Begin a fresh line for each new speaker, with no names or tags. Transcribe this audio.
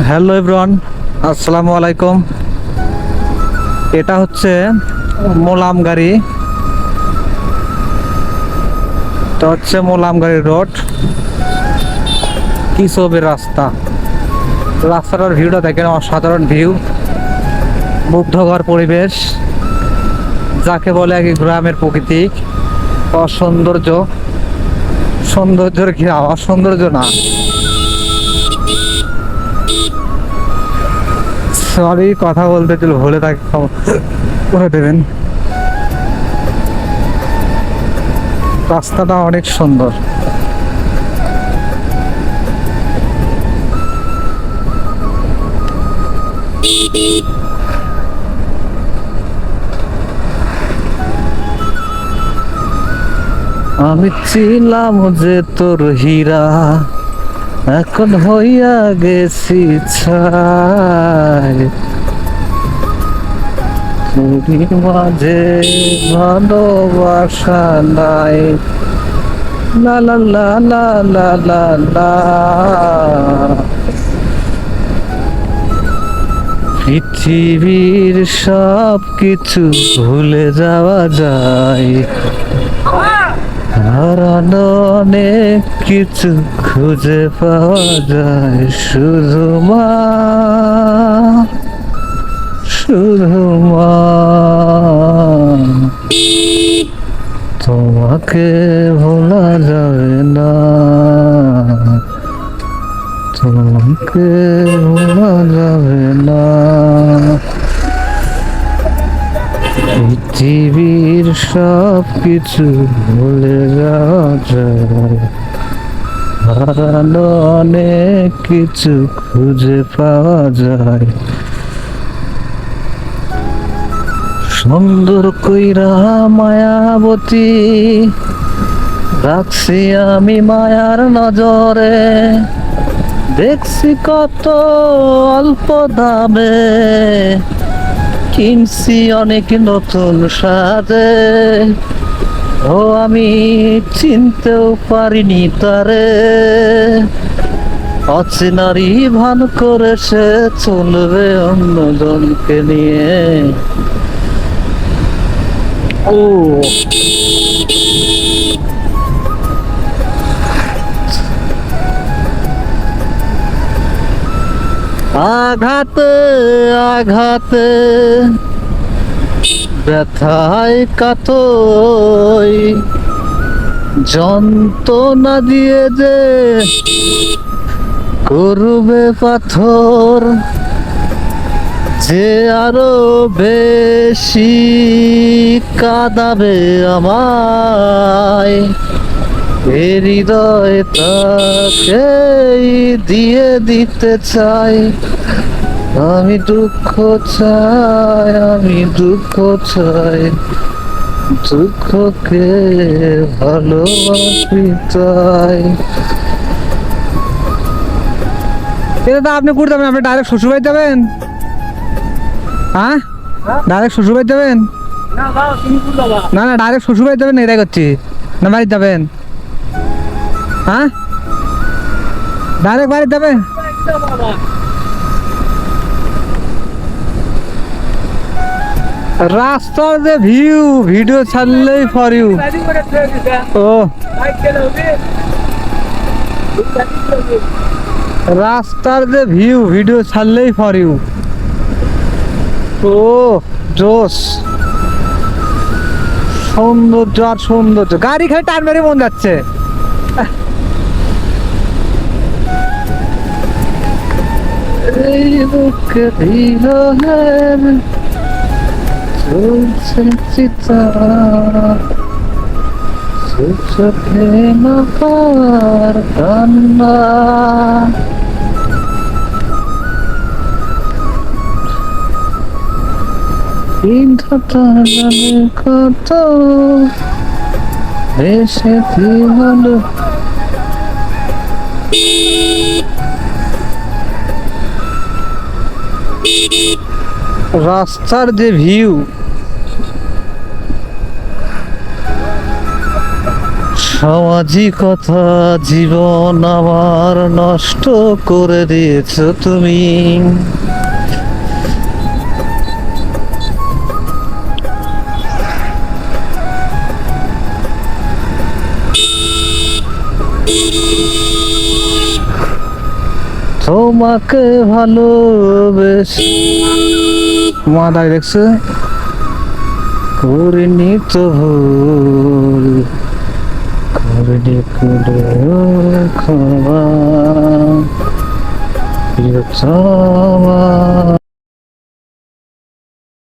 Hello everyone, আসসালামু আলাইকুম। এটা হচ্ছে মোলামগাড়ি। এটা হচ্ছে মোলামগাড়ি রোড, কি ছবির রাস্তা। রাস্তাটার ভিউটা দেখেন, অসাধারণ ভিউ, মুগ্ধকর পরিবেশ, যাকে বলে এক গ্রামের প্রকৃতি। অসৌন্দর্য, সৌন্দর্যের ঘেরা, অসৌন্দর্য না, সরি কথা বলতে চলো, ভুলে থাকে করে দেবেন। রাস্তাটা অনেক সুন্দর। আমি ছিলাম যে তোর হীরা, এখন হইয়া গেছি ছাই। তোরই মাঝে ভালোবাসা নাই, লা লা লা লা লা লা লা। পৃথিবীর সব কিছু ভুলে যাওয়া যায়, হারানো অনেক কিছু খুঁজে পাওয়া যায়। শুধু মা, শুধু মা, তোমাকে ভোলা যাবে না, তোমাকে ভোলা যাবে না। পৃথিবীর সব কিছু ভুলে যাওয়া যায়, হারানো অনেক কিছু খুঁজে পাওয়া যায়। সুন্দর কইরা মায়াবতী রাখছি আমি মায়ার নজরে, দেখছি কত অল্প দামে, কিনছি অনেক নতুন সাজে। ও আমি চিনতেও পারিনি তারে, অচেনারি ভান করে সে চলবে অন্যজনকে নিয়ে। ও আঘাতে আঘাতে ব্যথায় কাতই, যন্ত্রণা দিয়ে যে করবে পাথর, যে আরো বেশি কাঁদাবে আমায়, এ হৃদয় তাকেই দিয়ে দিতে চাই। আমি দুঃখ চাই, আমি দুঃখ চাই, দুঃখকে ভালোবাসি তাই। এটা আপনি করতে যাবেন, আপনি ডাইরেক্ট শ্বশুরবাড়ি যাবেন? হ্যাঁ, ডাইরেক্ট শ্বশুরবাড়ি যাবেন? না না, ডাইরেক্ট শ্বশুরবাড়ি যাবেন, এটাই করছি। না বাড়ি যাবেন? হ্যাঁ, ডাইরেক্ট বাড়ি যাবেন? রাস্তার যে ভিউ, ভিডিও ছাড়লেই ফর ইউ। ও রাস্তার যে ভিউ, ভিডিও ছাড়লেই ফর ইউ। ও জোস, সৌন্দর্য আর সৌন্দর্য। গাড়ি খালি টান মেরে মন যাচ্ছে। এই বুকে বিরহের চলছে চিৎকার, চোখে না পাওয়ার কান্না। বিধাতা জানে কত বেশি হলো। রাস্তার যে ভিউ, সামাজিকতা জীবন আমার নষ্ট করে দিয়েছ তুমি। তোমাকে ভালোবেসে মাদায় দেখছে করিনি তো ভুল, করিনি কোনো ক্ষমা, প্রিয়তমা।